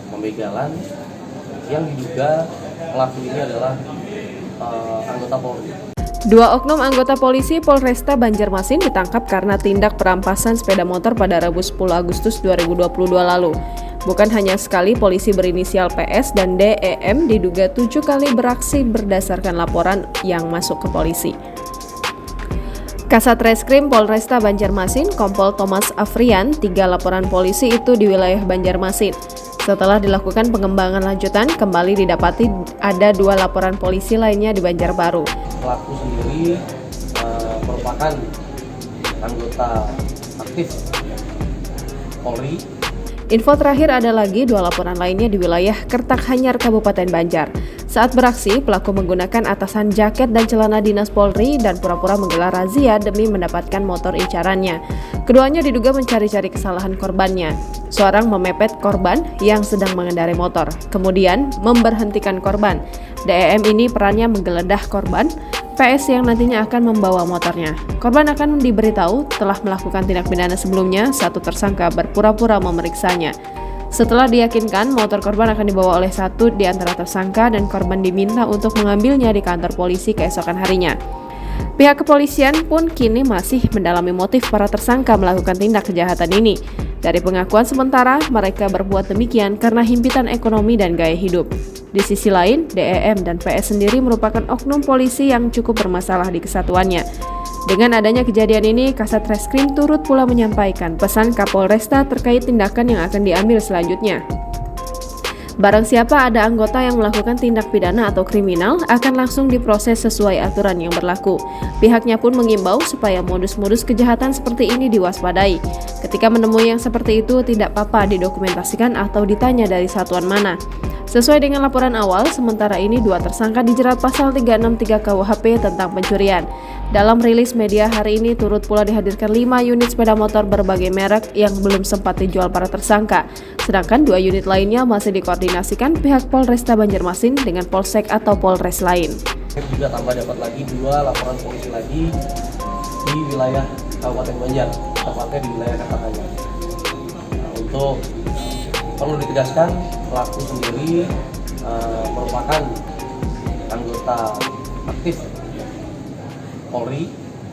pembegalan yang diduga pelaku ini adalah anggota Polri. Dua oknum anggota polisi Polresta Banjarmasin ditangkap karena tindak perampasan sepeda motor pada Rabu 10 Agustus 2022 lalu. Bukan hanya sekali polisi berinisial PS dan DEM diduga 7 kali beraksi berdasarkan laporan yang masuk ke polisi. Kasat Reskrim Polresta Banjarmasin, Kompol Thomas Afrian, 3 laporan polisi itu di wilayah Banjarmasin. Setelah dilakukan pengembangan lanjutan, kembali didapati ada 2 laporan polisi lainnya di Banjarbaru. Pelaku sendiri merupakan anggota aktif Polri. Info terakhir ada lagi 2 laporan lainnya di wilayah Kertakhanyar, Kabupaten Banjar. Saat beraksi, pelaku menggunakan atasan jaket dan celana dinas Polri dan pura-pura menggelar razia demi mendapatkan motor incarannya. Keduanya diduga mencari-cari kesalahan korbannya. Seorang memepet korban yang sedang mengendarai motor, kemudian memberhentikan korban. DEM ini perannya menggeledah korban, PS yang nantinya akan membawa motornya. Korban akan diberitahu telah melakukan tindak pidana sebelumnya, satu tersangka berpura-pura memeriksanya. Setelah diyakinkan, motor korban akan dibawa oleh satu di antara tersangka dan korban diminta untuk mengambilnya di kantor polisi keesokan harinya. Pihak kepolisian pun kini masih mendalami motif para tersangka melakukan tindak kejahatan ini. Dari pengakuan sementara, mereka berbuat demikian karena himpitan ekonomi dan gaya hidup. Di sisi lain, DEM dan PS sendiri merupakan oknum polisi yang cukup bermasalah di kesatuannya. Dengan adanya kejadian ini, Kasat Reskrim turut pula menyampaikan pesan Kapolresta terkait tindakan yang akan diambil selanjutnya. Barang siapa ada anggota yang melakukan tindak pidana atau kriminal akan langsung diproses sesuai aturan yang berlaku. Pihaknya pun mengimbau supaya modus-modus kejahatan seperti ini diwaspadai. Ketika menemui yang seperti itu, tidak apa-apa didokumentasikan atau ditanya dari satuan mana. Sesuai dengan laporan awal, sementara ini 2 tersangka dijerat pasal 363 KUHP tentang pencurian. Dalam rilis media hari ini turut pula dihadirkan 5 unit sepeda motor berbagai merek yang belum sempat dijual para tersangka. Sedangkan 2 unit lainnya masih dikoordinasikan pihak Polresta Banjarmasin dengan Polsek atau Polres lain. Juga tambah dapat lagi 2 laporan polisi lagi di wilayah Kabupaten Banjar, tepatnya di wilayah Kertakhanyar. Untuk perlu ditegaskan, pelaku sendiri merupakan anggota aktif Polri